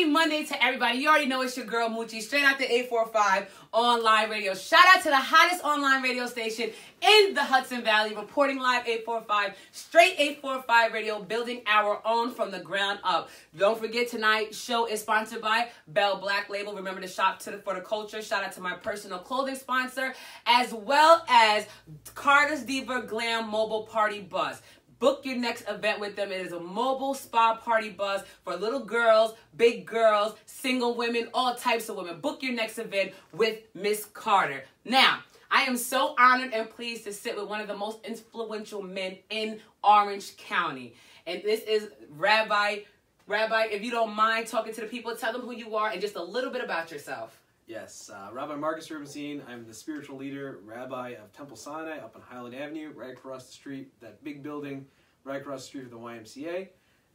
Happy Monday to everybody. You already know it's your girl Moochie, straight out the 845 online radio. Shout out to the hottest online radio station in the Hudson Valley, reporting live 845, straight 845 radio, building our own from the ground up. Don't forget, tonight's show is sponsored by Bell Black Label. Remember to shop for the culture. Shout out to my personal clothing sponsor, as well as Carter's Diva Glam Mobile Party Bus. Book your next event with them. It is a mobile spa party bus for little girls, big girls, single women, all types of women. Book your next event with Miss Carter. Now, I am so honored and pleased to sit with one of the most influential men in Orange County. And this is Rabbi. Rabbi, if you don't mind talking to the people, tell them who you are and just a little bit about yourself. Yes, Rabbi Marcus Rubenstein. I'm the spiritual leader, Rabbi of Temple Sinai up on Highland Avenue, right across the street, that big building, right across the street from the YMCA.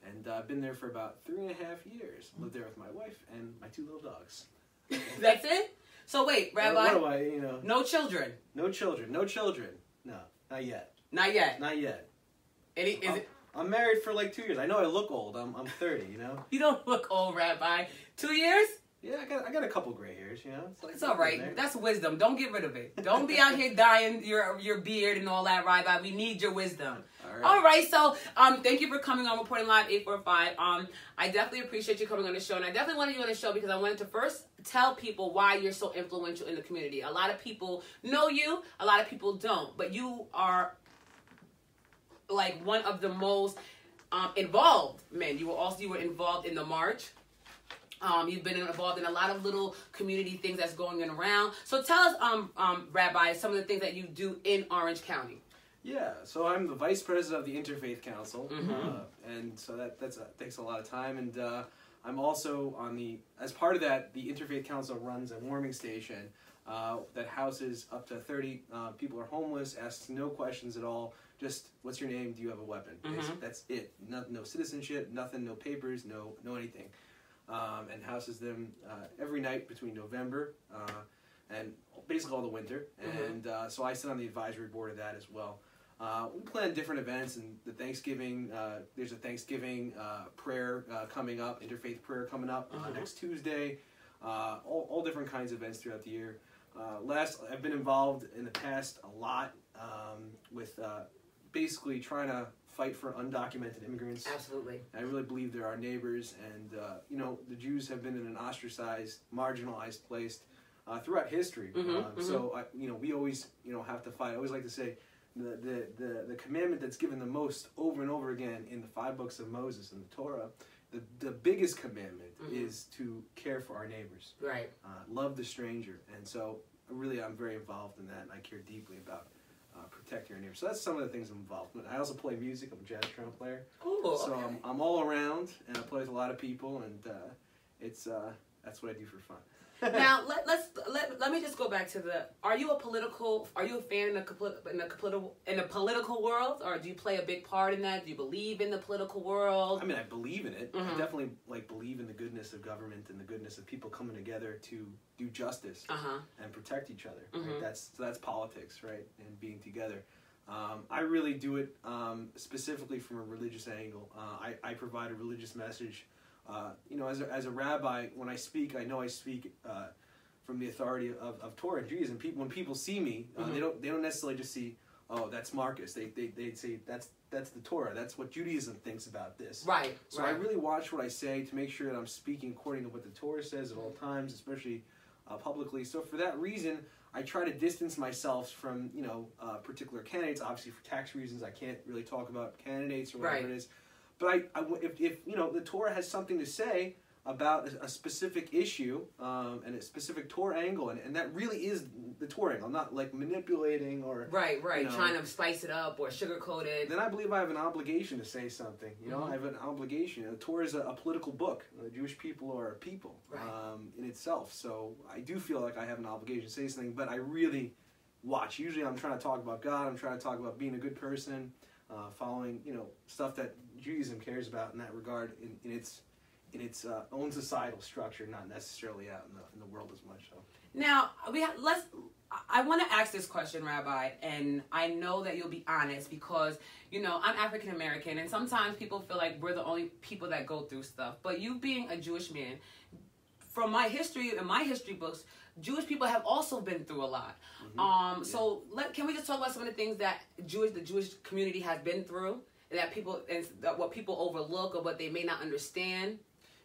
And I've been there for about 3.5 years. Lived there with my wife and my 2 little dogs. That's it? So wait, Rabbi, what do I, no children? No children, no children. No, not yet. Not yet? Not yet. I'm married for like 2 years. I know I look old. I'm 30, you know? You don't look old, Rabbi. 2 years? Yeah, I got a couple gray hairs, you know. It's all right. That's wisdom. Don't get rid of it. Don't be out here dyeing your beard and all that, Rabbi. We need your wisdom. All right. So, thank you for coming on Reporting Live 845. I definitely appreciate you coming on the show, and I definitely wanted you on the show because I wanted to first tell people why you're so influential in the community. A lot of people know you. A lot of people don't, but you are like one of the most involved men. You were involved in the march. You've been involved in a lot of little community things that's going on around. So tell us, Rabbi, some of the things that you do in Orange County. Yeah, so I'm the vice president of the Interfaith Council, and so that takes a lot of time. And I'm also as part of that, the Interfaith Council runs a warming station that houses up to 30 people who are homeless, asks no questions at all. Just, what's your name? Do you have a weapon? That's it. No citizenship, nothing, no papers, no anything. And houses them every night between November and basically all the winter. And so I sit on the advisory board of that as well. We plan different events, and the Thanksgiving, there's a Thanksgiving prayer coming up, interfaith prayer coming up next Tuesday. All different kinds of events throughout the year. I've been involved in the past a lot with basically trying to fight for undocumented immigrants. Absolutely. I really believe they're our neighbors, and the Jews have been in an ostracized, marginalized place throughout history. So we always have to fight. I always like to say the commandment that's given the most over and over again in the 5 books of Moses and the Torah, the biggest commandment is to care for our neighbors. Right. Love the stranger, and so really I'm very involved in that, and I care deeply about protect your neighbors. So that's some of the things I'm involved with. I also play music. I'm a jazz trumpet player. Ooh, okay. So I'm all around, and I play with a lot of people, and that's what I do for fun. Now let me just go back to are you a fan in the political world, or do you play a big part in that? Do you believe in the political world? I mean, I believe in it. I definitely believe in the goodness of government and the goodness of people coming together to do justice and protect each other. Right? That's politics, right? And being together. I really do it specifically from a religious angle. I provide a religious message. As a rabbi, when I speak, I know I speak from the authority of Torah and Judaism. When people see me, they don't necessarily just see, oh, that's Marcus. They say that's the Torah. That's what Judaism thinks about this. Right. So I really watch what I say to make sure that I'm speaking according to what the Torah says at all times, especially publicly. So for that reason, I try to distance myself from particular candidates. Obviously, for tax reasons, I can't really talk about candidates or whatever it is. But if the Torah has something to say about a specific issue and a specific Torah angle, and that really is the Torah angle, not like manipulating or trying to spice it up or sugarcoat it. Then I believe I have an obligation to say something. I have an obligation. The Torah is a political book. The Jewish people are a people in itself. So I do feel like I have an obligation to say something. But I really watch. Usually I'm trying to talk about God. I'm trying to talk about being a good person. Following stuff that Judaism cares about in that regard in its own societal structure, not necessarily out in the world as much. So now I want to ask this question, Rabbi, and I know that you'll be honest because, you know, I'm African American, and sometimes people feel like we're the only people that go through stuff. But you being a Jewish man, from my history and my history books, Jewish people have also been through a lot. So can we just talk about some of the things that the Jewish community has been through, that people and what people overlook or what they may not understand?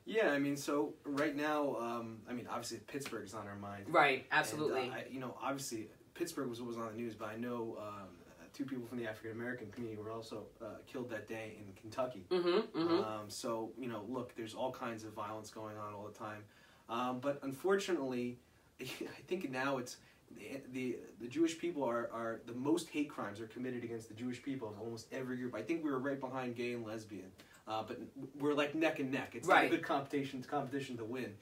Yeah, I mean, so right now, I mean, obviously Pittsburgh is on our mind. Right, absolutely. And, you know, obviously Pittsburgh was what was on the news, but I know two people from the African American community were also killed that day in Kentucky. So, you know, look, there's all kinds of violence going on all the time. But unfortunately, I think now it's the Jewish people are the most hate crimes are committed against the Jewish people of almost every group. I think we were right behind gay and lesbian. But we're like neck and neck. It's not a good competition to win.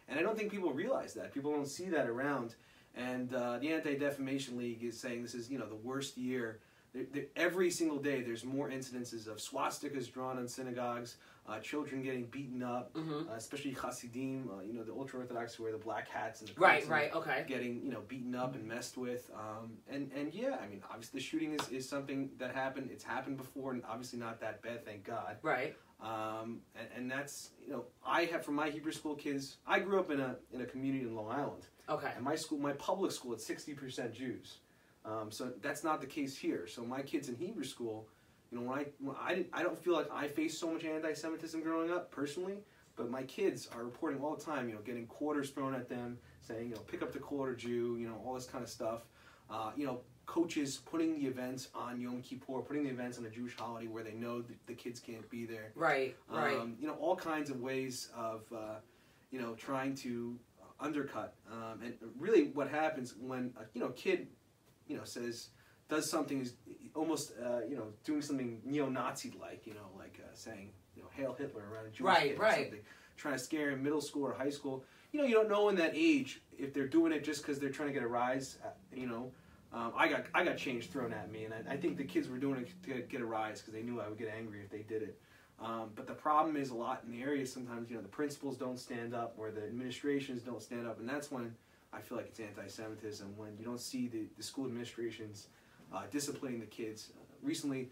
And I don't think people realize that. People don't see that around. And the Anti-Defamation League is saying this is, you know, the worst year. Every single day there's more incidences of swastikas drawn on synagogues, children getting beaten up, especially Hasidim, you know, the ultra-Orthodox who wear the black hats and the getting, you know, beaten up and messed with. And yeah, I mean, obviously the shooting is something that happened. It's happened before, and obviously not that bad, thank God. Right. And that's, you know, I have, for my Hebrew school kids, I grew up in a community in Long Island. Okay. And my public school, it's 60% Jews. So that's not the case here. So my kids in Hebrew school, you know, I don't feel like I faced so much anti-Semitism growing up personally, but my kids are reporting all the time, you know, getting quarters thrown at them, saying, you know, pick up the quarter Jew, you know, all this kind of stuff. You know, coaches putting the events on Yom Kippur, putting the events on a Jewish holiday where they know the kids can't be there. Right. You know, all kinds of ways of, you know, trying to undercut. And really what happens when a, you know, kid, you know, does something is almost, you know, doing something neo-Nazi-like, you know, like saying, you know, Hail Hitler around a Jewish kid or something, trying to scare him middle school or high school. You know, you don't know in that age if they're doing it just because they're trying to get a rise, you know. I got change thrown at me, and I think the kids were doing it to get a rise because they knew I would get angry if they did it. But the problem is a lot in the area, sometimes, you know, the principals don't stand up or the administrations don't stand up, and that's when I feel like it's anti-Semitism, when you don't see the school administrations disciplining the kids. Recently,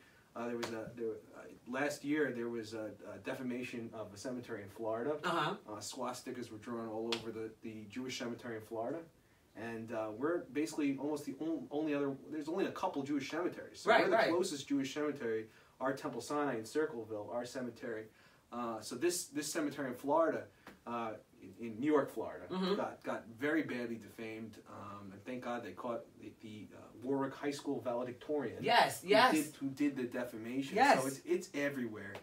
last year there was a defamation of a cemetery in Florida. Swastikas were drawn all over the Jewish cemetery in Florida. And we're basically almost the only other, there's only a couple Jewish cemeteries. So we're the closest Jewish cemetery, our Temple Sinai in Circleville, our cemetery. So this cemetery in Florida, in New York, Florida, got very badly defamed. And thank God they caught the Warwick High School valedictorian. Who did the defamation. So it's everywhere.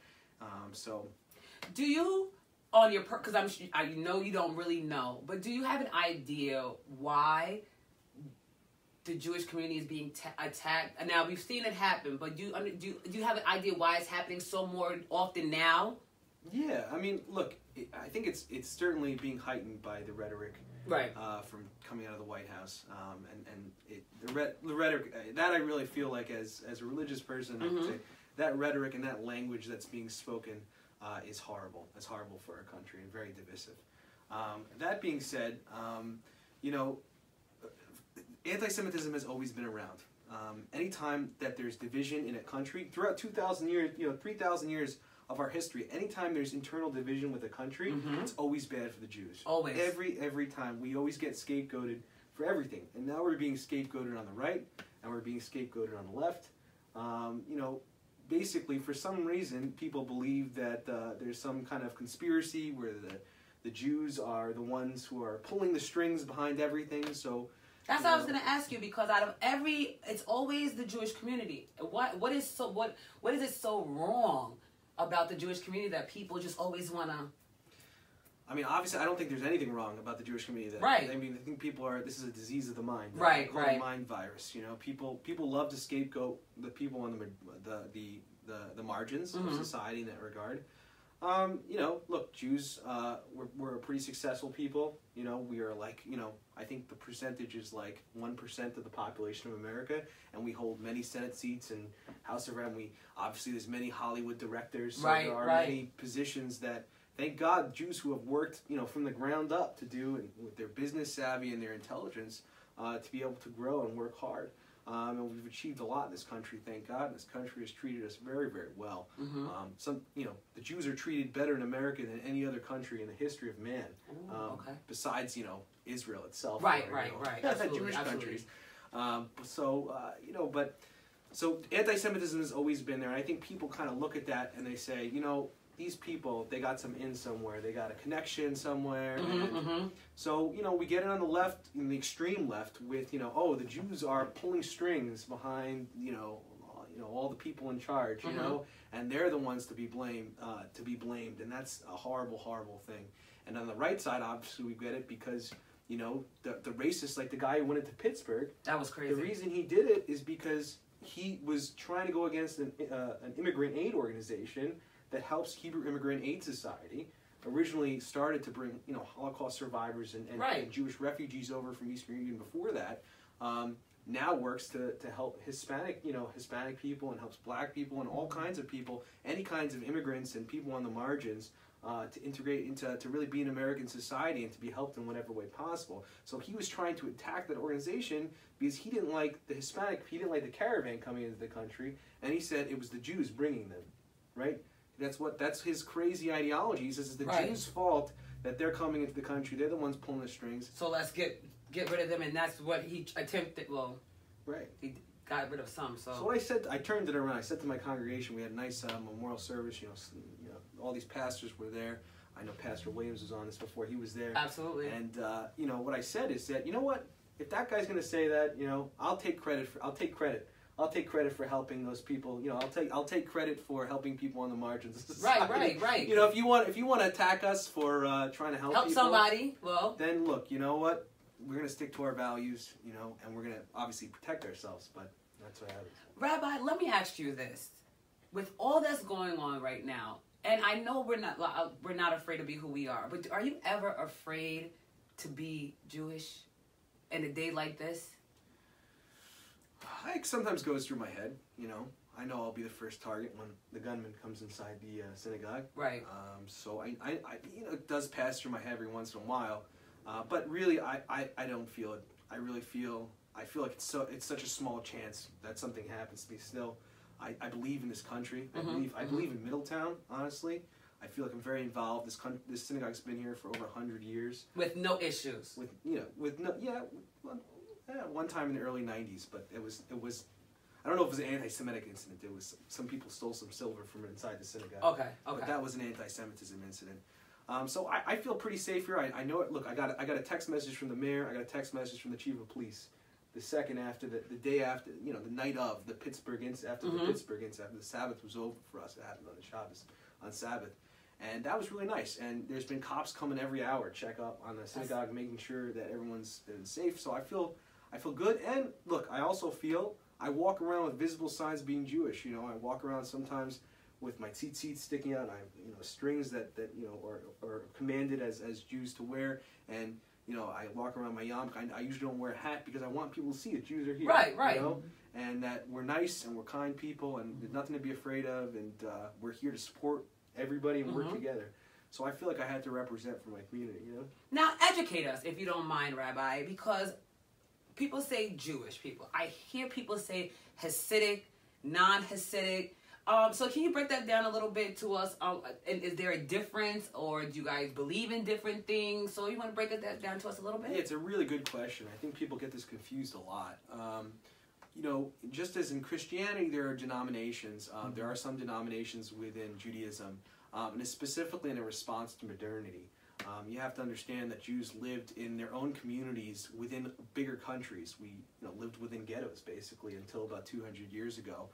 Do you, on your, because I know you don't really know, but do you have an idea why the Jewish community is being attacked? Now we've seen it happen, but do you have an idea why it's happening so more often now? Yeah, I mean, look, I think it's certainly being heightened by the rhetoric, from coming out of the White House, the rhetoric that I really feel like as a religious person, I would say that rhetoric and that language that's being spoken is horrible. It's horrible for our country and very divisive. That being said, you know, anti-Semitism has always been around. Anytime that there's division in a country, throughout 2,000 years, you know, 3,000 years of our history, anytime there's internal division with a country, it's always bad for the Jews. Always. Every time. We always get scapegoated for everything. And now we're being scapegoated on the right, and we're being scapegoated on the left. You know, basically, for some reason, people believe that there's some kind of conspiracy where the Jews are the ones who are pulling the strings behind everything. So that's what I was going to ask you, because out of it's always the Jewish community. What is it so wrong about the Jewish community that people just always want to? I mean, obviously, I don't think there's anything wrong about the Jewish community. Right. I mean, I think this is a disease of the mind. Right. A mind virus. You know, people love to scapegoat the people on the margins of society in that regard. You know, look, Jews, we're a pretty successful people. You know, we are like, you know, I think the percentage is like 1% of the population of America, and we hold many Senate seats and House of Rep. Obviously, there's many Hollywood directors. So there are many positions that, thank God, Jews who have worked, you know, from the ground up to do, and with their business savvy and their intelligence, to be able to grow and work hard. And we've achieved a lot in this country, thank God. And this country has treated us very, very well. The Jews are treated better in America than any other country in the history of man. Besides, Israel itself. Right. Absolutely, Jewish countries. So anti-Semitism has always been there. And I think people kind of look at that and they say, these people, they got some in somewhere. They got a connection somewhere. So, we get it on the left, in the extreme left, with, the Jews are pulling strings behind, all the people in charge, and they're the ones to be blamed, and that's a horrible, horrible thing. And on the right side, obviously, we get it because, the racists, like the guy who went into Pittsburgh. That was crazy. The reason he did it is because he was trying to go against an immigrant aid organization that helps Hebrew Immigrant Aid Society, originally started to bring Holocaust survivors and Jewish refugees over from Eastern Europe before that. Now works to help Hispanic people, and helps Black people and all kinds of people, any kinds of immigrants and people on the margins, to integrate to really be in American society and to be helped in whatever way possible. So he was trying to attack that organization because he didn't like the the caravan coming into the country, and he said it was the Jews bringing them, right? That's his crazy ideology. He says it's the Jews' fault that they're coming into the country. They're the ones pulling the strings. So let's get rid of them, and that's what he attempted. Well, he got rid of some. So what I said, I turned it around. I said to my congregation, we had a nice memorial service. All these pastors were there. I know Pastor Williams was on this before. He was there. Absolutely. And what I said is that what, if that guy's going to say that, I'll take credit for helping those people. I'll take credit for helping people on the margins of society. Right. If you want to attack us for trying to help people, somebody, well, then look, you know what? We're gonna stick to our values, and we're gonna obviously protect ourselves. But that's what happens. Rabbi, let me ask you this: with all that's going on right now, and I know we're not afraid to be who we are, but are you ever afraid to be Jewish in a day like this? It sometimes goes through my head, I know I'll be the first target when the gunman comes inside the synagogue. Right. So I it does pass through my head every once in a while, but really I don't feel it. I feel like it's such a small chance that something happens to me. Still, I believe in this country. I believe in Middletown. Honestly, I feel like I'm very involved. This synagogue's been here for over 100 years with no issues. One time in the early 90s, but it was I don't know if it was an anti-Semitic incident. It was some people stole some silver from inside the synagogue. Okay. But that was an anti-Semitism incident. So I feel pretty safe here. I know it. Look, I got a text message from the mayor. I got a text message from the chief of police. The second after the day after, the night of the Pittsburgh incident, after the Sabbath was over for us. It happened on the Shabbos, on Sabbath. And that was really nice. And there's been cops coming every hour, check up on the synagogue, making sure that everyone's been safe. So I feel good. And look, I also feel I walk around with visible signs of being Jewish. I walk around sometimes with my tzitzit sticking out. And I have, strings that are commanded as Jews to wear. And I walk around my yarmulke. I usually don't wear a hat because I want people to see that Jews are here. Right. And that we're nice and we're kind people and there's nothing to be afraid of. And we're here to support everybody and work together. So I feel like I had to represent for my community. Now educate us, if you don't mind, Rabbi, because people say Jewish people. I hear people say Hasidic, non-Hasidic. So can you break that down a little bit to us? And is there a difference, or do you guys believe in different things? So you want to break that down to us a little bit? Yeah, it's a really good question. I think people get this confused a lot. Just as in Christianity, there are denominations. There are some denominations within Judaism, and it's specifically in a response to modernity. You have to understand that Jews lived in their own communities within bigger countries. We lived within ghettos, basically, until about 200 years ago.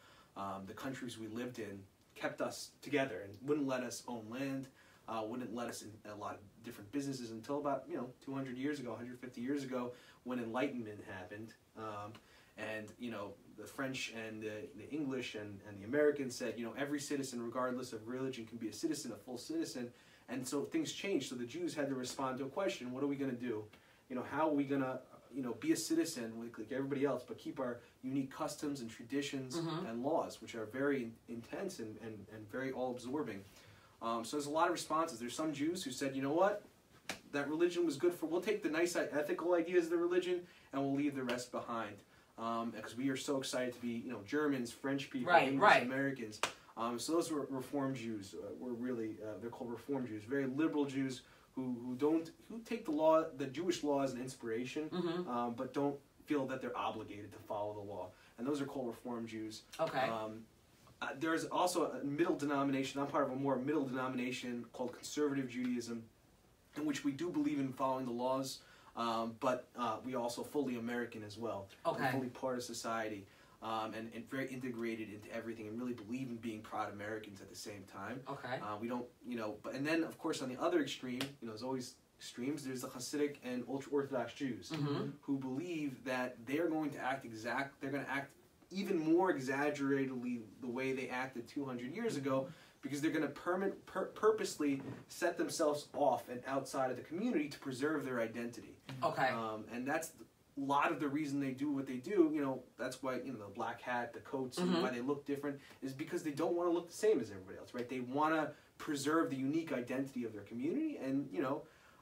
The countries we lived in kept us together and wouldn't let us own land, wouldn't let us in a lot of different businesses until about 200 years ago, 150 years ago, when Enlightenment happened. And the French and the English and the Americans said, every citizen, regardless of religion, can be a citizen, a full citizen. And so things changed. So the Jews had to respond to a question: what are we going to do? How are we going to be a citizen like everybody else, but keep our unique customs and traditions and laws, which are very intense and very all-absorbing. So there's a lot of responses. There's some Jews who said, you know what? that religion was good for. We'll take the nice ethical ideas of the religion and we'll leave the rest behind. Because we are so excited to be, Germans, French people, English, Americans. So those were Reform Jews. Were really they're called Reform Jews, very liberal Jews who take the Jewish law as an inspiration, but don't feel that they're obligated to follow the law. And those are called Reform Jews. Okay. There's also a middle denomination. I'm part of a more middle denomination called Conservative Judaism, in which we do believe in following the laws, but we also fully American as well. Okay. We're fully part of society, and very integrated into everything, and really believe in being proud Americans at the same time. Okay. We don't, and then of course on the other extreme, there's always extremes. There's the Hasidic and ultra-Orthodox Jews who believe that they're going to act they're going to act even more exaggeratedly the way they acted 200 years ago, because they're going to purposely set themselves off and outside of the community to preserve their identity. Okay. And that's a lot of the reason they do what they do. That's why, the black hat, the coats, and why they look different, is because they don't want to look the same as everybody else, right? They want to preserve the unique identity of their community, and,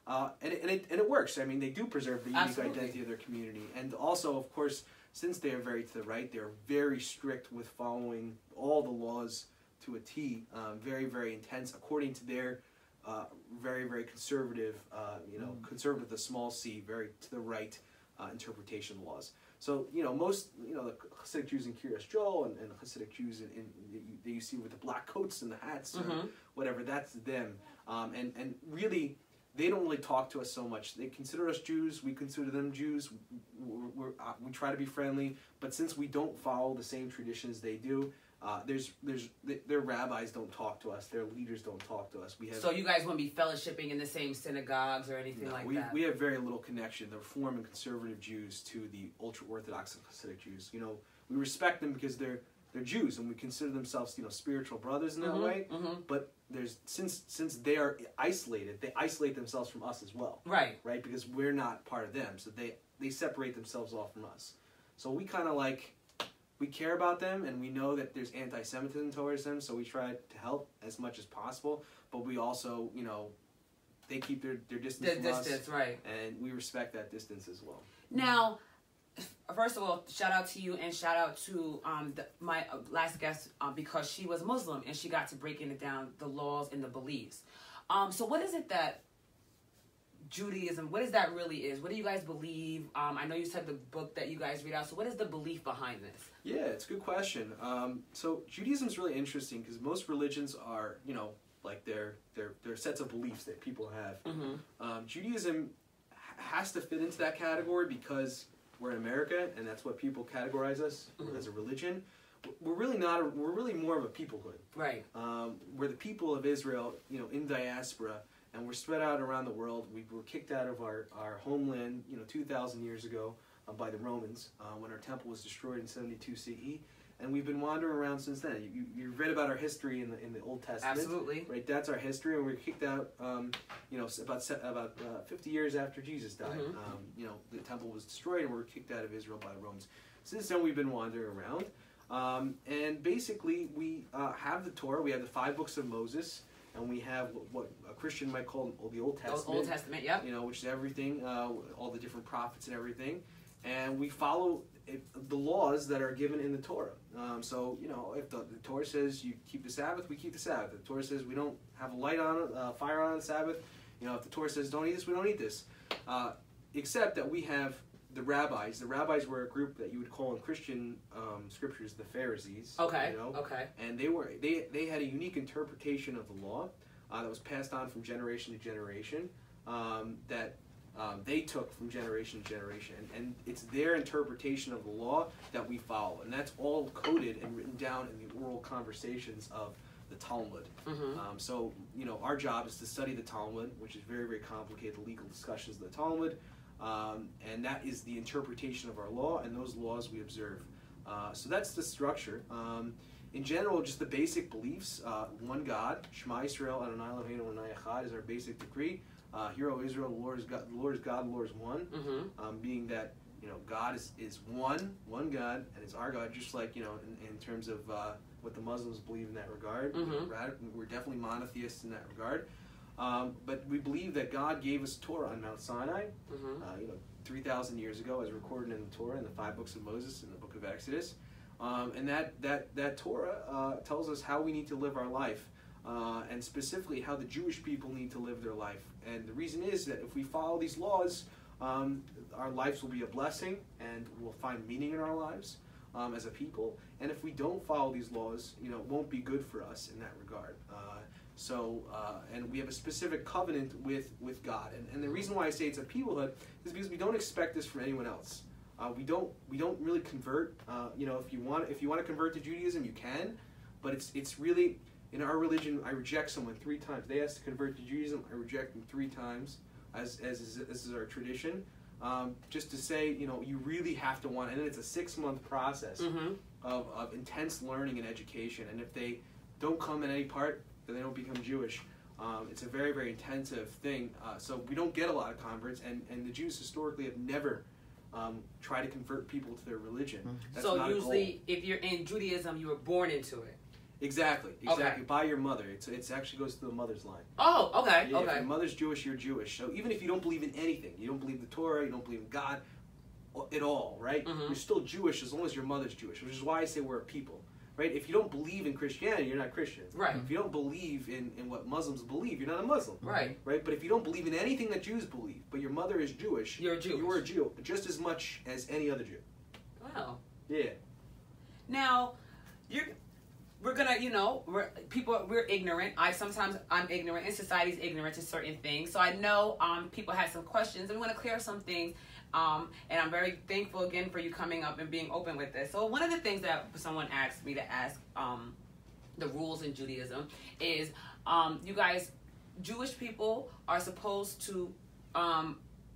and it works. I mean, they do preserve the unique identity of their community. And also, of course, since they are very to the right, they're very strict with following all the laws to a T, very, very intense, according to their very, very conservative, conservative with a small c, very to the right interpretation of laws. So, most, the Hasidic Jews in Kiryas Joel and Hasidic Jews that you see with the black coats and the hats or whatever, that's them. And really, they don't really talk to us so much. They consider us Jews. We consider them Jews. We try to be friendly. But since we don't follow the same traditions they do, their rabbis don't talk to us. Their leaders don't talk to us. So you guys wouldn't be fellowshipping in the same synagogues or anything like that? We have very little connection, the Reform and Conservative Jews, to the ultra-Orthodox and Hasidic Jews. We respect them because they're Jews, and we consider themselves, spiritual brothers in that way. But since they are isolated, they isolate themselves from us as well. Right, because we're not part of them, so they separate themselves off from us. So we kind of we care about them, and we know that there's anti-Semitism towards them, so we try to help as much as possible. But we also, they keep their distance from us, right? And we respect that distance as well. Now, first of all, shout out to you and shout out to my last guest because she was Muslim and she got to breaking it down, the laws and the beliefs. So what is it that Judaism, what is that really is? What do you guys believe? I know you said the book that you guys read out. So what is the belief behind this? Yeah, it's a good question. So Judaism is really interesting because most religions are, they're sets of beliefs that people have. Judaism has to fit into that category because we're in America, and that's what people categorize us as a religion. We're really not. We're really more of a peoplehood. Right. We're the people of Israel, in diaspora, and we're spread out around the world. We were kicked out of our homeland, 2,000 years ago by the Romans when our temple was destroyed in 72 CE, and we've been wandering around since then. You read about our history in the Old Testament. Absolutely. Right. That's our history, and we were kicked out. About 50 years after Jesus died. The temple was destroyed, and we were kicked out of Israel by the Romans. Since then, we've been wandering around. And basically, we have the Torah, we have the 5 books of Moses, and we have what a Christian might call the Old Testament. Old Testament, yep. Which is everything, all the different prophets and everything. And we follow the laws that are given in the Torah. So, if the Torah says you keep the Sabbath, we keep the Sabbath. If the Torah says we don't have a light on, fire on the Sabbath, if the Torah says don't eat this, we don't eat this. Except that we have the rabbis. The rabbis were a group that you would call in Christian scriptures the Pharisees. Okay. Okay. And they had a unique interpretation of the law that was passed on from generation to generation. That they took from generation to generation, and it's their interpretation of the law that we follow, and that's all coded and written down in the oral conversations of the Talmud. So, our job is to study the Talmud, which is very, very complicated, the legal discussions of the Talmud. And that is the interpretation of our law, and those laws we observe. So that's the structure. In general, just the basic beliefs. One God, Shema Yisrael, Adonai Eloheinu Adonai Echad is our basic decree. Hear, O Israel, the Lord is God, the Lord is one. Being that, God is one God, and it's our God, just like, in terms of what the Muslims believe in that regard. We're definitely monotheists in that regard. But we believe that God gave us Torah on Mount Sinai, 3,000 years ago, as recorded in the Torah, in the 5 books of Moses, in the book of Exodus. And that Torah tells us how we need to live our life, and specifically how the Jewish people need to live their life. And the reason is that if we follow these laws, our lives will be a blessing, and we'll find meaning in our lives as a people. And if we don't follow these laws, it won't be good for us in that regard. And we have a specific covenant with God. And the reason why I say it's a peoplehood is because we don't expect this from anyone else. We don't really convert. If you want to convert to Judaism, you can, but it's really, in our religion, I reject someone 3 times. They ask to convert to Judaism, I reject them 3 times, as is our tradition. Just to say, you really have to want, and then it's a 6-month process of intense learning and education. And if they don't come in any part, then they don't become Jewish. It's a very, very intensive thing. So we don't get a lot of converts, and the Jews historically have never tried to convert people to their religion. That's so not usually, if you're in Judaism, you were born into it. Exactly. Okay. By your mother. It actually goes to the mother's line. Oh, okay, Yeah, okay. If your mother's Jewish, you're Jewish. So even if you don't believe in anything, you don't believe the Torah, you don't believe in God at all, right? You're still Jewish as long as your mother's Jewish, which is why I say we're a people, right? If you don't believe in Christianity, you're not Christian. Right. If you don't believe in what Muslims believe, you're not a Muslim. Right. Right? But if you don't believe in anything that Jews believe, but your mother is Jewish, you're Jewish. You're a Jew, just as much as any other Jew. Wow. Yeah. Now, we're ignorant. I'm ignorant, and society's ignorant to certain things. So I know people had some questions, and we want to clear some things. And I'm very thankful again for you coming up and being open with this. So one of the things that someone asked me to ask the rules in Judaism is, you guys, Jewish people are supposed to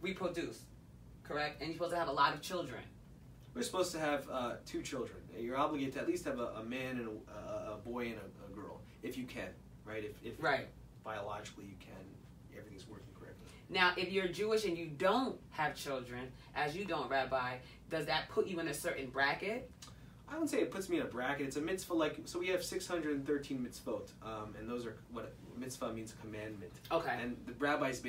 reproduce, correct? And you're supposed to have a lot of children. We're supposed to have 2 children. You're obligated to at least have a man and a boy and a girl, if you can, right? If right. Biologically you can, everything's working correctly. Now, if you're Jewish and you don't have children, as you don't, Rabbi, does that put you in a certain bracket? I wouldn't say it puts me in a bracket. It's a mitzvah, so we have 613 mitzvot, and those are what mitzvah means, commandment. Okay. And the rabbis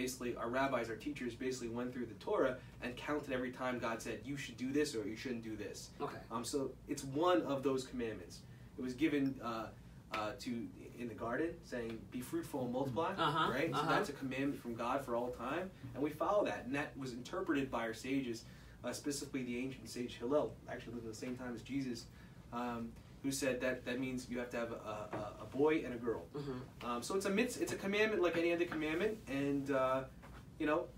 our teachers basically went through the Torah and counted every time God said, you should do this or you shouldn't do this. Okay. So it's one of those commandments. It was given in the garden, saying, be fruitful and multiply, right? So that's a commandment from God for all time, and we follow that. And that was interpreted by our sages, specifically the ancient sage Hillel, actually lived at the same time as Jesus, who said that means you have to have a boy and a girl. So it's a commandment like any other commandment, and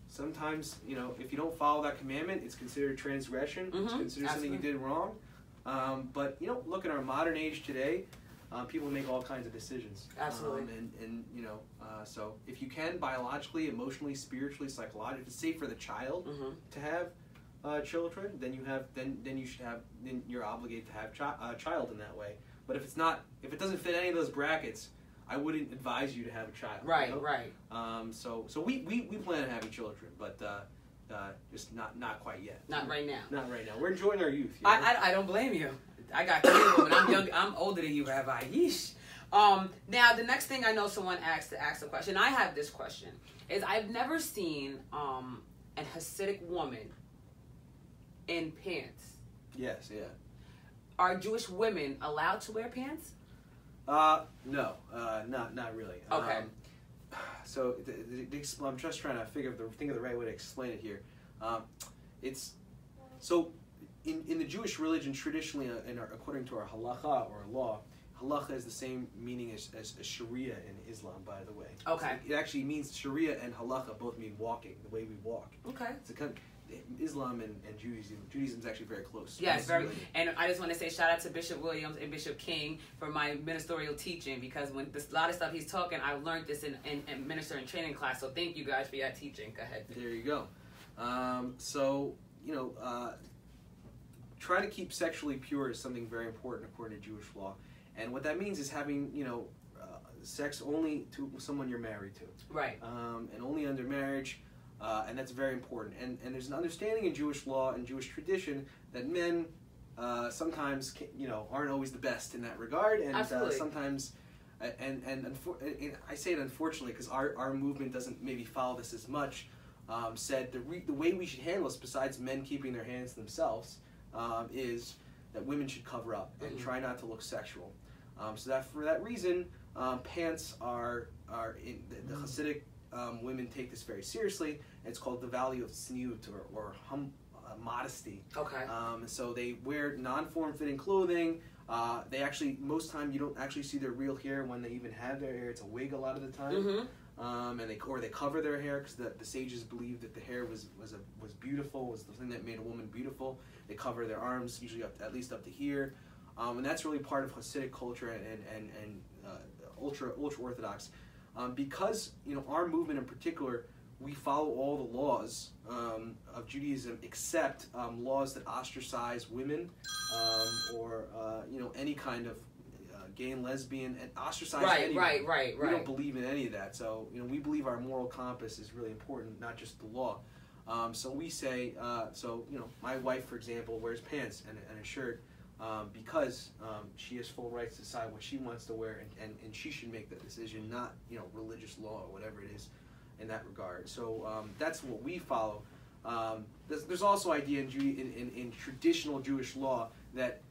sometimes if you don't follow that commandment, it's considered transgression. It's considered something you did wrong. But look at our modern age today. People make all kinds of decisions. Absolutely. So if you can, biologically, emotionally, spiritually, psychologically, if it's safe for the child to have children, then you're obligated to have a child in that way. But if it doesn't fit any of those brackets, I wouldn't advise you to have a child. Right, right. So we plan on having children, but just not quite yet. Not right now. Not right now. We're enjoying our youth. I don't blame you. I got kids, but I'm young. I'm older than you, Rabbi. Yeesh. Now the next thing I know someone asked a question. I have this question: is I've never seen an Hasidic woman in pants. Yes. Yeah. Are Jewish women allowed to wear pants? No, not really. Okay. So I'm just trying to think of the right way to explain it here. It's so in the Jewish religion, traditionally, according to our halacha or our law, halacha is the same meaning as Sharia in Islam, by the way. Okay. So it actually means Sharia and halacha both mean walking, the way we walk. Okay. It's Islam and Judaism is actually very close. Yes, very. And I just want to say shout out to Bishop Williams and Bishop King for my ministerial teaching, because when a lot of stuff he's talking, I learned this in minister and training class. So thank you guys for your teaching. Go ahead. There you go. Trying to keep sexually pure is something very important according to Jewish law, and what that means is having sex only to someone you're married to. Right. And only under marriage. And that's very important. And there's an understanding in Jewish law and Jewish tradition that men sometimes aren't always the best in that regard, and sometimes I say it unfortunately because our movement doesn't maybe follow this as much. Said the way we should handle this, besides men keeping their hands to themselves, is that women should cover up and try not to look sexual. So that for that reason, pants are in the Hasidic women take this very seriously. It's called the value of tzniut or modesty. Okay. So they wear non-form-fitting clothing. They actually, most time you don't actually see their real hair when they even have their hair. It's a wig a lot of the time. And they cover their hair because the sages believed that the hair was beautiful, was the thing that made a woman beautiful. They cover their arms usually at least up to here, and that's really part of Hasidic culture and ultra Orthodox, because our movement in particular, we follow all the laws of Judaism except laws that ostracize women or any kind of gay and lesbian and ostracize anyone. Right. We don't believe in any of that. So we believe our moral compass is really important, not just the law. So we say, my wife, for example, wears pants and a shirt because she has full rights to decide what she wants to wear, and she should make that decision, not religious law or whatever it is in that regard. So that's what we follow. There's also idea in traditional Jewish law that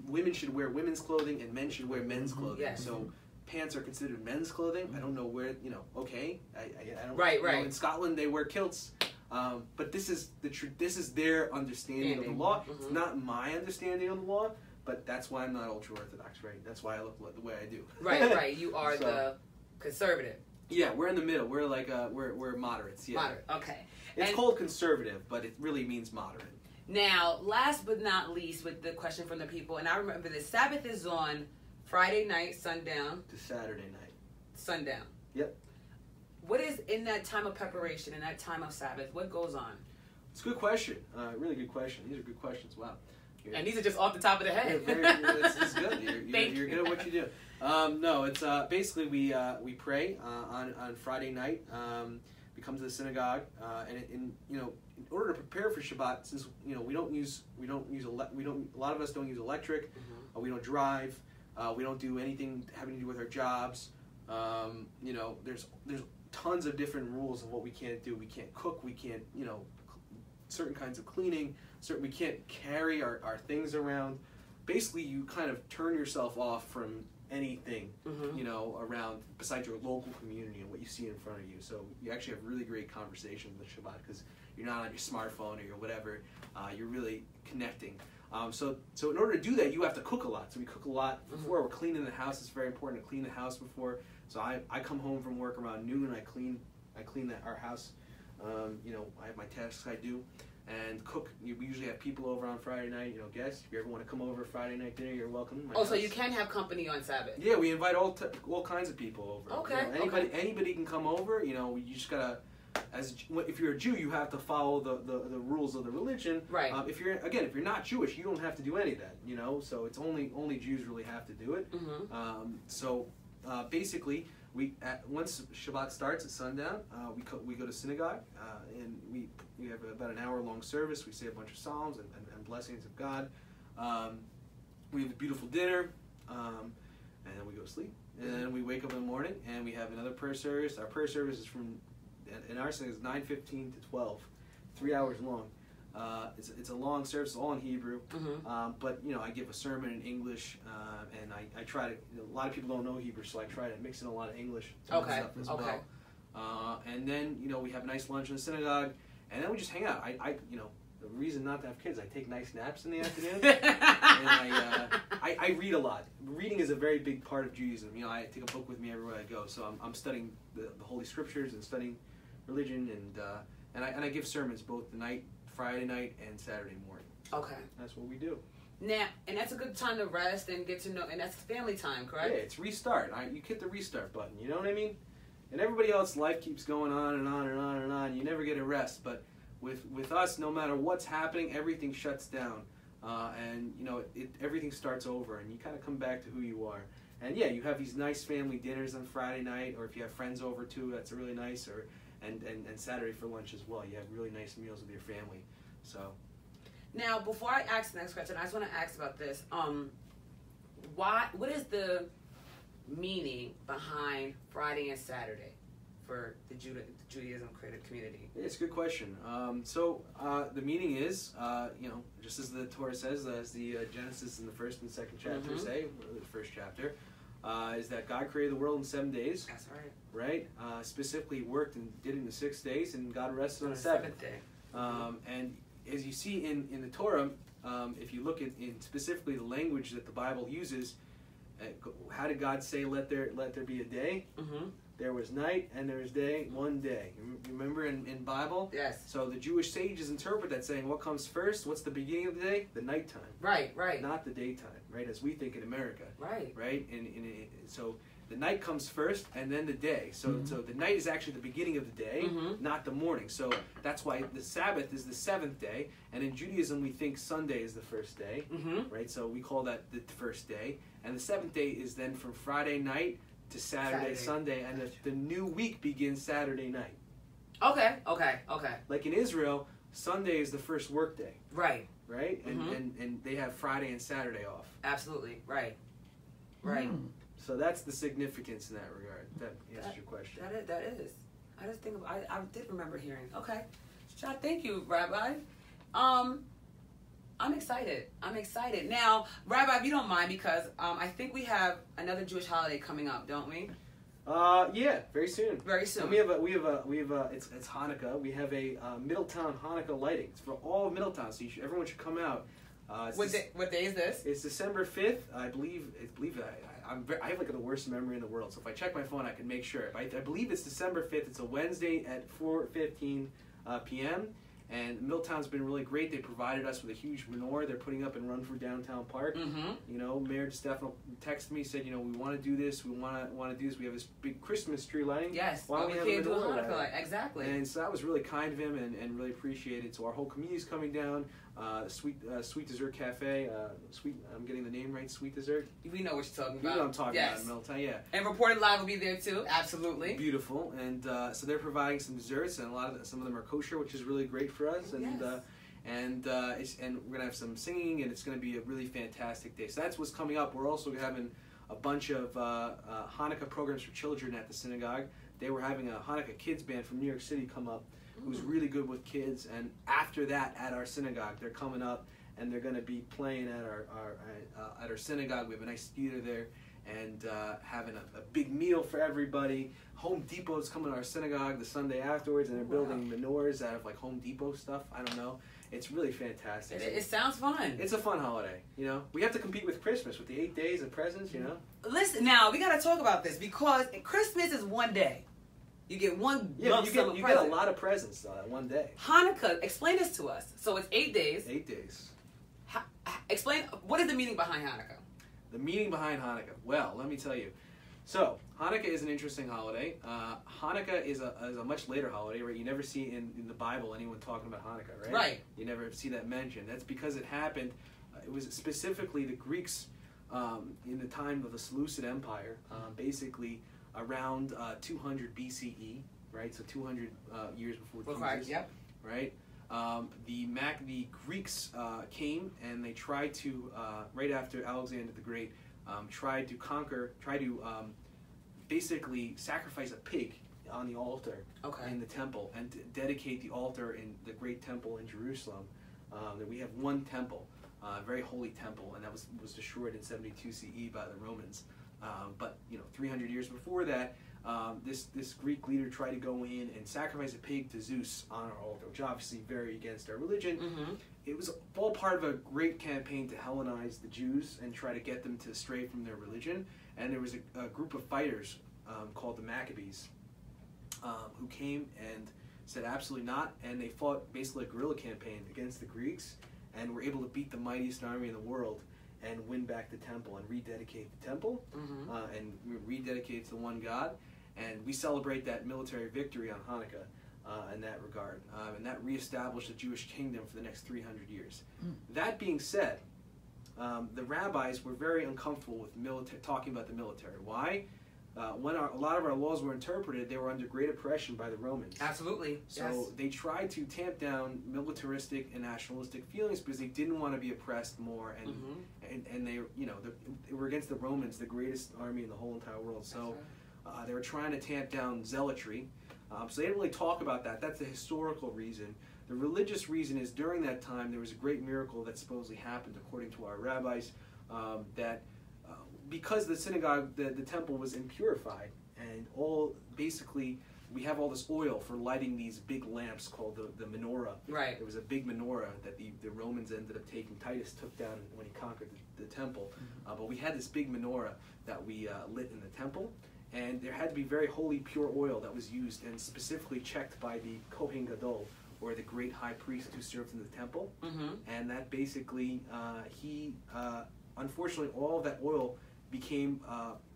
women should wear women's clothing and men should wear men's clothing. Yes. So pants are considered men's clothing. I don't know where, okay. I don't Right. In Scotland they wear kilts. But this is their understanding of the law. It's not my understanding of the law, but that's why I'm not ultra Orthodox, right? That's why I look the way I do. Right. You are the conservative. Yeah, we're in the middle. We're like we're moderates. Yeah. Moderate. Okay. It's called conservative, but it really means moderate. Now, last but not least, with the question from the people, and I remember the Sabbath is on Friday night, sundown. To Saturday night. Sundown. Yep. What is in that time of preparation, in that time of Sabbath? What goes on? It's a good question. Really good question. These are good questions. Wow. And these are just off the top of the head. It's good. You're good at what you do. No, it's basically we pray on Friday night. We come to the synagogue, and in order to prepare for Shabbat, since a lot of us don't use electric, we don't drive, we don't do anything having to do with our jobs. There's tons of different rules of what we can't do. We can't cook. We can't certain kinds of cleaning. We can't carry our things around. Basically, you kind of turn yourself off from anything, around besides your local community and what you see in front of you. So you actually have really great conversations with Shabbat because you're not on your smartphone or your whatever. You're really connecting. So in order to do that, you have to cook a lot. So we cook a lot before. We're cleaning the house. It's very important to clean the house before. So I come home from work around noon. I clean our house. I have my tasks I do. And cook. We usually have people over on Friday night, guests. If you ever want to come over Friday night dinner, you're welcome. So you can have company on Sabbath? Yeah, we invite all kinds of people over. Okay. Anybody can come over. You just gotta, if you're a Jew, you have to follow the rules of the religion. Right. If you're not Jewish, you don't have to do any of that. So it's only Jews really have to do it. Basically, once Shabbat starts at sundown, we go to synagogue, and we have about an hour-long service. We say a bunch of psalms and blessings of God. We have a beautiful dinner, and then we go to sleep. And then we wake up in the morning, and we have another prayer service. Our prayer service is in our synagogue, is 9:15 to 12, 3 hours long. It's a long service, all in Hebrew, but I give a sermon in English, and I try to. A lot of people don't know Hebrew, so I try to mix in a lot of English stuff as well. And then we have a nice lunch in the synagogue, and then we just hang out. The reason not to have kids, I take nice naps in the afternoon, and I read a lot. Reading is a very big part of Judaism. I take a book with me everywhere I go, so I'm studying the Holy Scriptures and studying religion, and I give sermons both Friday night and Saturday morning. Okay. That's what we do. Now, and that's a good time to rest and get to know, and that's family time, correct? Yeah, it's restart. You hit the restart button, you know what I mean? And everybody else's life keeps going on and on and on and on. You never get a rest, but with us, no matter what's happening, everything shuts down. And, everything starts over, and you kind of come back to who you are. And yeah, you have these nice family dinners on Friday night, or if you have friends over too, that's really nice, and Saturday for lunch as well. You have really nice meals with your family. So now, before I ask the next question, I just want to ask about this. What is the meaning behind Friday and Saturday for the Judaism community? It's a good question. The meaning is, just as the Torah says, as the Genesis in the first and second chapter say, the first chapter, is that God created the world in 7 days. That's right. Right? Specifically worked and did it in the 6 days, and God rested on the seventh day. And as you see in the Torah, if you look at in specifically the language that the Bible uses, how did God say, let there be a day? There was night and there was day, one day. Remember in Bible? Yes. So the Jewish sages interpret that saying, what comes first? What's the beginning of the day? The nighttime. Right, right. Not the daytime, right? As we think in America. Right. Right? So the night comes first and then the day. So the night is actually the beginning of the day, not the morning. So that's why the Sabbath is the seventh day. And in Judaism, we think Sunday is the first day. Right? So we call that the first day. And the seventh day is then from Friday night to Saturday, Sunday, and the new week begins Saturday night. Okay. Like in Israel, Sunday is the first work day. Right. Right? And they have Friday and Saturday off. Absolutely. Right. Right. So that's the significance in that regard. That answers your question. That is. I just think I did remember hearing. Okay. Thank you, Rabbi. I'm excited. Now, Rabbi, if you don't mind, because I think we have another Jewish holiday coming up, don't we? Yeah, very soon. Very soon. And we have it's Hanukkah. We have a Middletown Hanukkah lighting. It's for all of Middletown, so everyone should come out. What day is this? It's December 5th. I believe I have like the worst memory in the world. So if I check my phone, I can make sure. I believe it's December 5th. It's a Wednesday at 4:15 p.m. And Middletown's been really great. They provided us with a huge menorah they're putting up in Runford Downtown Park. Mayor Stefano texted me, said, we want to do this. We want to do this. We have this big Christmas tree lighting. Yes. Why don't we have a Hanukkah light? Exactly. And so that was really kind of him and really appreciated. So our whole community's coming down. Sweet Dessert Cafe. I'm getting the name right. Sweet Dessert. We know what you're talking about. You know what I'm talking about in Middletown. Yeah. And Reported Live will be there too. Absolutely. Beautiful. And so they're providing some desserts, and some of them are kosher, which is really great for us. And and we're gonna have some singing, and it's gonna be a really fantastic day. So that's what's coming up. We're also having a bunch of Hanukkah programs for children at the synagogue. They were having a Hanukkah kids band from New York City come up, who's really good with kids. And after that, at our synagogue, they're coming up and they're going to be playing at our synagogue. We have a nice theater there, and having a big meal for everybody. Home Depot's coming to our synagogue the Sunday afterwards, and they're building menorahs out of like Home Depot stuff. I don't know. It's really fantastic. It sounds fun. It's a fun holiday. We have to compete with Christmas with the 8 days of presents. Listen, now we got to talk about this because Christmas is one day. You get one lump sum of presents. You get a lot of presents that one day. Hanukkah, explain this to us. So it's 8 days. 8 days. Explain, what is the meaning behind Hanukkah? The meaning behind Hanukkah. Well, let me tell you. So, Hanukkah is an interesting holiday. Hanukkah is a much later holiday, right? You never see in the Bible anyone talking about Hanukkah, right? Right. You never see that mentioned. That's because it happened. It was specifically the Greeks in the time of the Seleucid Empire, basically around 200 BCE, right? So 200 years before Jesus. Yep. Right? The Greeks came and they tried to, right after Alexander the Great, tried to basically sacrifice a pig on the altar in the temple and to dedicate the altar in the great temple in Jerusalem. That we have one temple, a very holy temple, and that was destroyed in 72 CE by the Romans. But 300 years before that, this Greek leader tried to go in and sacrifice a pig to Zeus on our altar, which obviously very against our religion. It was all part of a great campaign to Hellenize the Jews and try to get them to stray from their religion. And there was a group of fighters called the Maccabees who came and said absolutely not, and they fought basically a guerrilla campaign against the Greeks and were able to beat the mightiest army in the world and win back the temple and rededicate the temple and rededicate it to the one God. And we celebrate that military victory on Hanukkah in that regard. And that reestablished the Jewish kingdom for the next 300 years. That being said, the rabbis were very uncomfortable with talking about the military. Why? when a lot of our laws were interpreted, they were under great oppression by the Romans. Absolutely. So they tried to tamp down militaristic and nationalistic feelings because they didn't want to be oppressed more, and they, you know, they were against the Romans, the greatest army in the whole entire world. So they were trying to tamp down zealotry. So they didn't really talk about that. That's the historical reason. The religious reason is during that time there was a great miracle that supposedly happened, according to our rabbis, that because the synagogue, the temple was impurified, and basically we have all this oil for lighting these big lamps called the menorah. Right. There was a big menorah that the Romans ended up taking. Titus took down when he conquered the temple. But we had this big menorah that we lit in the temple, and there had to be very holy, pure oil that was used and specifically checked by the Kohen Gadol, or the great high priest who served in the temple. And that basically, unfortunately, all of that oil became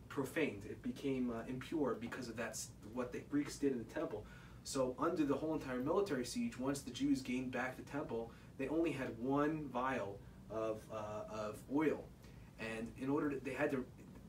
profaned. It became impure because of that's what the Greeks did in the temple. So under the whole entire military siege, once the Jews gained back the temple, they only had one vial of oil, and in order to,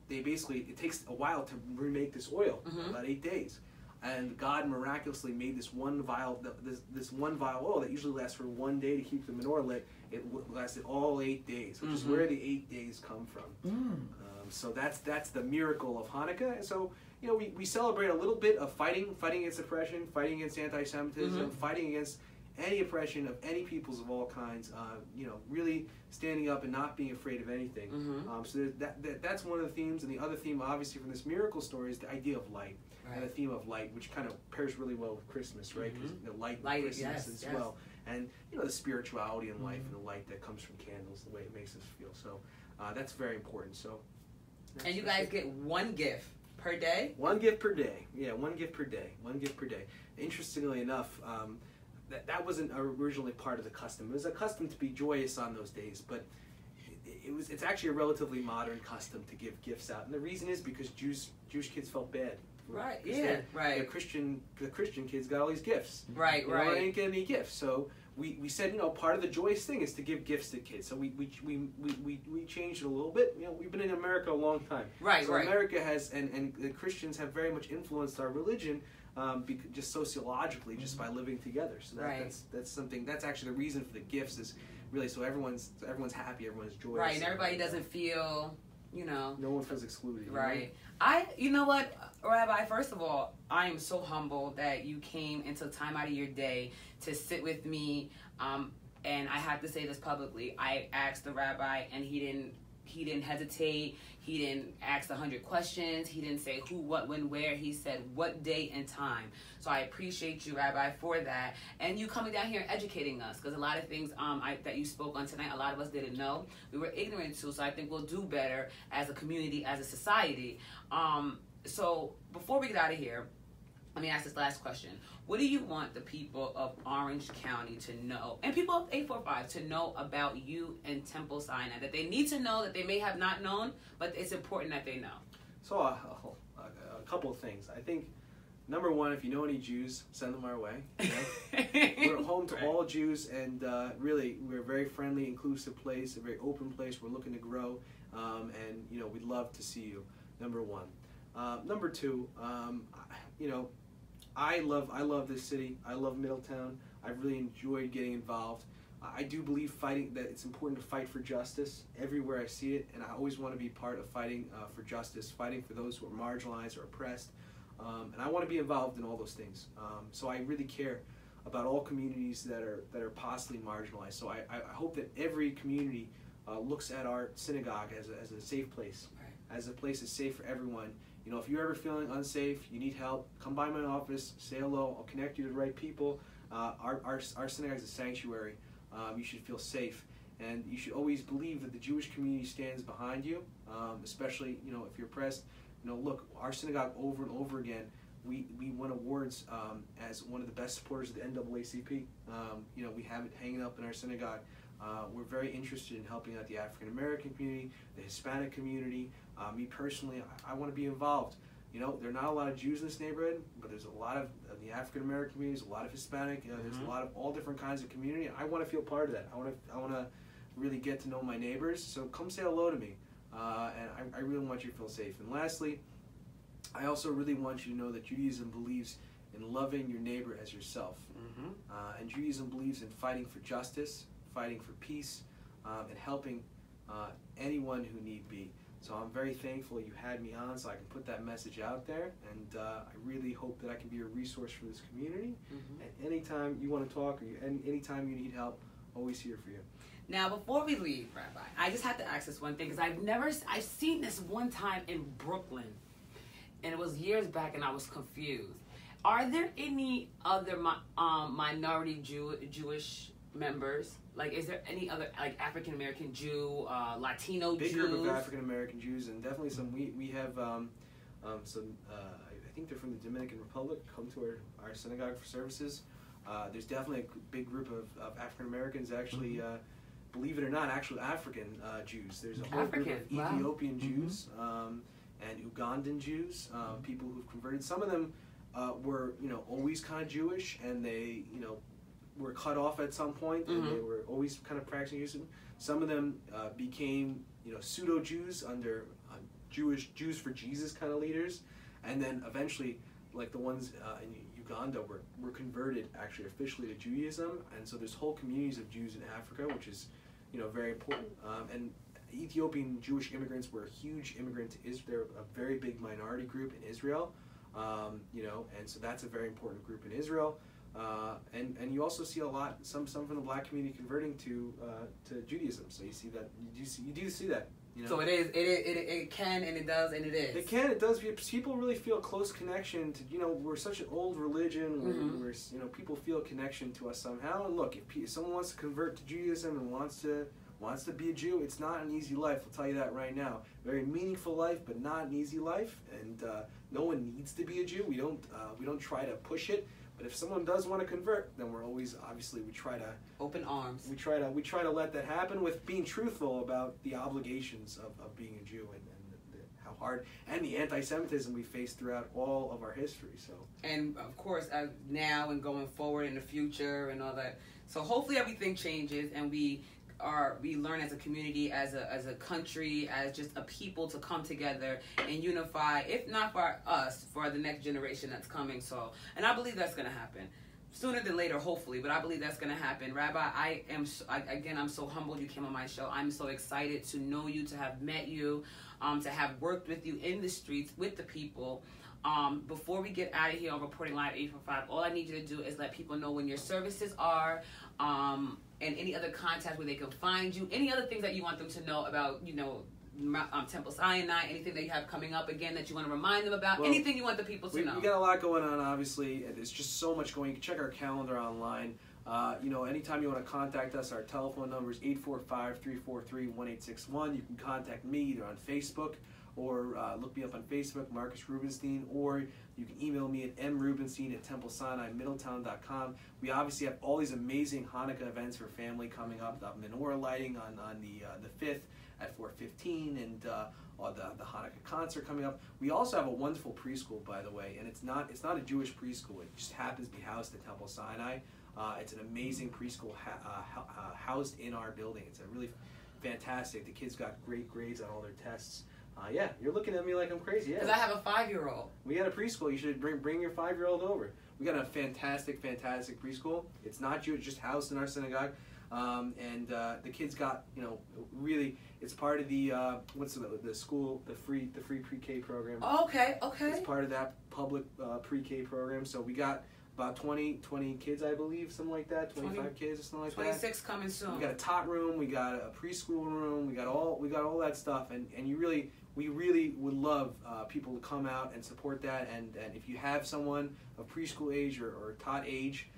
it takes a while to remake this oil, about 8 days. And God miraculously made this one vial, this one vial oil that usually lasts for 1 day to keep the menorah lit. It lasted all 8 days, which is where the 8 days come from. So that's the miracle of Hanukkah. And so, you know, we celebrate a little bit of fighting against oppression, fighting against anti-Semitism, fighting against any oppression of any peoples of all kinds. You know, really standing up and not being afraid of anything. So that's one of the themes. And the other theme, obviously, from this miracle story is the idea of light. And the theme of light, which kind of pairs really well with Christmas, right? Because the light of Christmas as well. And, you know, the spirituality in life and the light that comes from candles, the way it makes us feel. So that's very important. So. And you guys get one gift per day? One gift per day. Yeah, one gift per day. One gift per day. Interestingly enough, that wasn't originally part of the custom. It was a custom to be joyous on those days, but it's actually a relatively modern custom to give gifts out. And the reason is because Jewish kids felt bad. Right. Yeah. Right. The Christian kids got all these gifts. Right. You know, they didn't get any gifts, so we said, you know, part of the joyous thing is to give gifts to kids. So we changed it a little bit. You know, we've been in America a long time. Right. So America has and the Christians have very much influenced our religion, just sociologically, just by living together. So that's something. That's actually the reason for the gifts is really so everyone's happy, everyone's joyous. Right, and everybody doesn't feel, you know. No one feels excluded. Right. You know what, Rabbi, first of all, I am so humbled that you came and took time out of your day to sit with me. And I have to say this publicly. I asked the Rabbi, and he didn't hesitate. He didn't ask 100 questions. He didn't say who, what, when, where. He said what day and time. So I appreciate you, Rabbi, for that. And you coming down here and educating us, because a lot of things that you spoke on tonight, a lot of us didn't know. We were ignorant to, so I think we'll do better as a community, as a society. So before we get out of here, let me ask this last question. What do you want the people of Orange County to know, and people of 845 to know about you and Temple Sinai, that they need to know, that they may have not known, but it's important that they know? So a couple of things. I think, number one, if you know any Jews, send them our way. You know? We're home to all Jews, and really, we're a very friendly, inclusive place, a very open place. We're looking to grow, and, you know, we'd love to see you, number one. Number two, you know, I love this city. I love Middletown. I've really enjoyed getting involved. I do believe that it's important to fight for justice everywhere I see it, and I always want to be part of fighting for justice, fighting for those who are marginalized or oppressed, and I want to be involved in all those things. So I really care about all communities that are possibly marginalized. So I hope that every community looks at our synagogue as a safe place, as a place that's safe for everyone. You know, if you're ever feeling unsafe, you need help, come by my office, say hello, I'll connect you to the right people. Our synagogue is a sanctuary. You should feel safe, and you should always believe that the Jewish community stands behind you, especially, you know, if you're oppressed. You know, look, our synagogue over and over again, we won awards as one of the best supporters of the NAACP. You know, we have it hanging up in our synagogue. We're very interested in helping out the African American community, the Hispanic community. Me personally, I want to be involved. You know, there are not a lot of Jews in this neighborhood, but there's a lot of the African American community, there's a lot of Hispanic, you know, there's a lot of all different kinds of community. I want to feel part of that. I want to really get to know my neighbors. So come say hello to me, and I really want you to feel safe. And lastly, I also really want you to know that Judaism believes in loving your neighbor as yourself. And Judaism believes in fighting for justice, fighting for peace, and helping anyone who need be. So I'm very thankful you had me on so I can put that message out there, and I really hope that I can be a resource for this community. And anytime you want to talk, or anytime you need help, always here for you. Now, before we leave, Rabbi, I just have to ask this one thing, because I've seen this one time in Brooklyn, and it was years back, and I was confused. Are there any other minority Jewish members? Like, is there any other, like, African American Jew, Latino Jews? Big group of African American Jews, and definitely some. We have some. I think they're from the Dominican Republic. Come to our synagogue for services. There's definitely a big group of African Americans. Actually, believe it or not, actual African Jews. There's a whole group of Ethiopian Jews and Ugandan Jews. People who've converted. Some of them were, always kind of Jewish, and they, were cut off at some point, and they were always kind of practicing Judaism. Some of them became, pseudo Jews under Jews for Jesus kind of leaders, and then eventually, like the ones in Uganda, were converted actually officially to Judaism. And so there's whole communities of Jews in Africa, which is, very important. And Ethiopian Jewish immigrants were a huge immigrant to Israel. They're a very big minority group in Israel, and so that's a very important group in Israel. And you also see some from the black community converting to Judaism. So you see that, you do see that. So it can, and it does, and it is. It can, it does. People really feel a close connection to, we're such an old religion where people feel a connection to us somehow. And look, if someone wants to convert to Judaism and wants to be a Jew, it's not an easy life. I'll tell you that right now. Very meaningful life, but not an easy life. And no one needs to be a Jew. We don't try to push it. But if someone does want to convert, then we're always, obviously, we try to open arms. We try to let that happen with being truthful about the obligations of being a Jew and how hard, and the anti-Semitism we face throughout all of our history. So, and of course, now and going forward in the future and all that. So hopefully everything changes, and we learn as a community, as a country, as just a people to come together and unify, if not for us, for the next generation that's coming. So, and I believe that's going to happen sooner than later, hopefully, but I believe that's going to happen. Rabbi, I'm so humbled you came on my show. I'm so excited to know you, to have met you, to have worked with you in the streets with the people. Before we get out of here on Reporting Live 845, all I need you to do is let people know when your services are, and any other contacts where they can find you, any other things that you want them to know about, Temple Sinai, anything that you have coming up again that you want to remind them about, anything you want the people to know. We got a lot going on, obviously. There's just so much going. You can check our calendar online. Anytime you want to contact us, our telephone number is 845-343-1861. You can contact me either on Facebook or look me up on Facebook, Marcus Rubenstein, or you can email me at mrubenstein@TempleSinaiMiddletown.com. We obviously have all these amazing Hanukkah events for family coming up. The menorah lighting on the 5th at 4:15, and the Hanukkah concert coming up. We also have a wonderful preschool, by the way, and it's not a Jewish preschool. It just happens to be housed at Temple Sinai. It's an amazing preschool housed in our building. It's a really fantastic. The kids got great grades on all their tests. Yeah, you're looking at me like I'm crazy. Yeah, because I have a 5-year-old. We got a preschool. You should bring your 5-year-old over. We got a fantastic preschool. It's not Jewish, just housed in our synagogue, and the kids got really. It's part of the the school, the free pre-K program. Oh, okay. It's part of that public pre-K program. So we got about 20 kids, I believe, something like that. 25 kids or something like 26 that. 26 coming soon. We got a tot room. We got a preschool room. We got all that stuff, and we really would love people to come out and support that. And if you have someone of preschool age or tot age,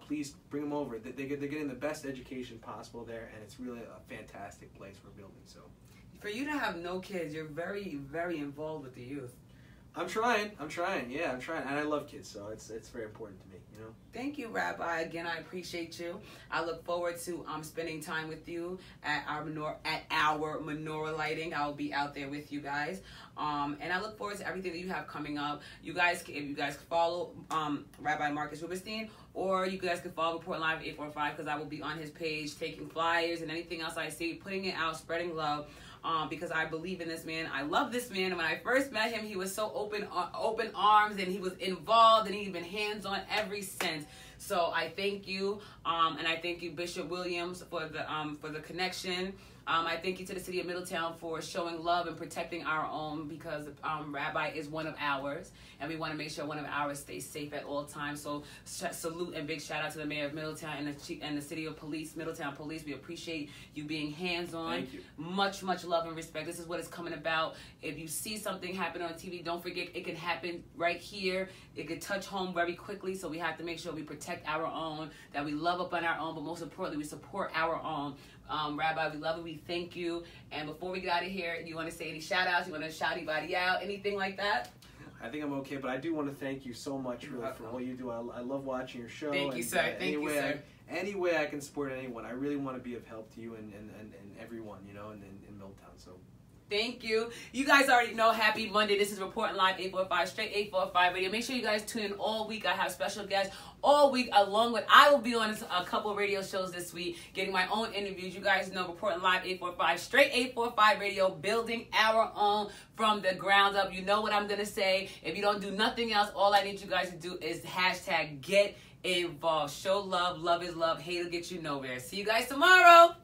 please bring them over. They're getting the best education possible there, and it's really a fantastic place we're building. So, for you to have no kids, you're very, very involved with the youth. I'm trying. Yeah, I'm trying, and I love kids, so it's very important to me. Thank you, Rabbi. Again, I appreciate you. I look forward to spending time with you at our menorah lighting. I'll be out there with you guys, and I look forward to everything that you have coming up. If you guys follow Rabbi Marcus Rubenstein, or you guys can follow Report Live 845, because I will be on his page taking flyers and anything else I see, putting it out, spreading love. because I believe in this man. I love this man. And when I first met him, he was so open arms, and he was involved, and he's been hands-on ever since. So I thank you, and I thank you, Bishop Williams, for the connection. I thank you to the city of Middletown for showing love and protecting our own, because Rabbi is one of ours, and we want to make sure one of ours stays safe at all times. So salute and big shout out to the mayor of Middletown and the city of police, Middletown Police. We appreciate you being hands-on. Thank you. Much love and respect. This is what it's coming about. If you see something happen on TV, don't forget it can happen right here. It could touch home very quickly, so we have to make sure we protect our own, that we love up on our own, but most importantly, we support our own. Rabbi, we love it. We thank you. And before we get out of here, you want to say any shout outs? You want to shout anybody out? Anything like that? I think I'm okay, but I do want to thank you so much really for all you do. I love watching your show. Thank you, sir. Thank you, sir. Any way I can support anyone, I really want to be of help to you and everyone, you know, in Middletown. So. Thank you. You guys already know, happy Monday. This is Reporting Live 845, straight 845 radio. Make sure you guys tune in all week. I have special guests all week, along with, I will be on a couple of radio shows this week, getting my own interviews. You guys know, Reporting Live 845, straight 845 radio, building our own from the ground up. You know what I'm going to say. If you don't do nothing else, all I need you guys to do is hashtag get involved. Show love. Love is love. Hate will get you nowhere. See you guys tomorrow.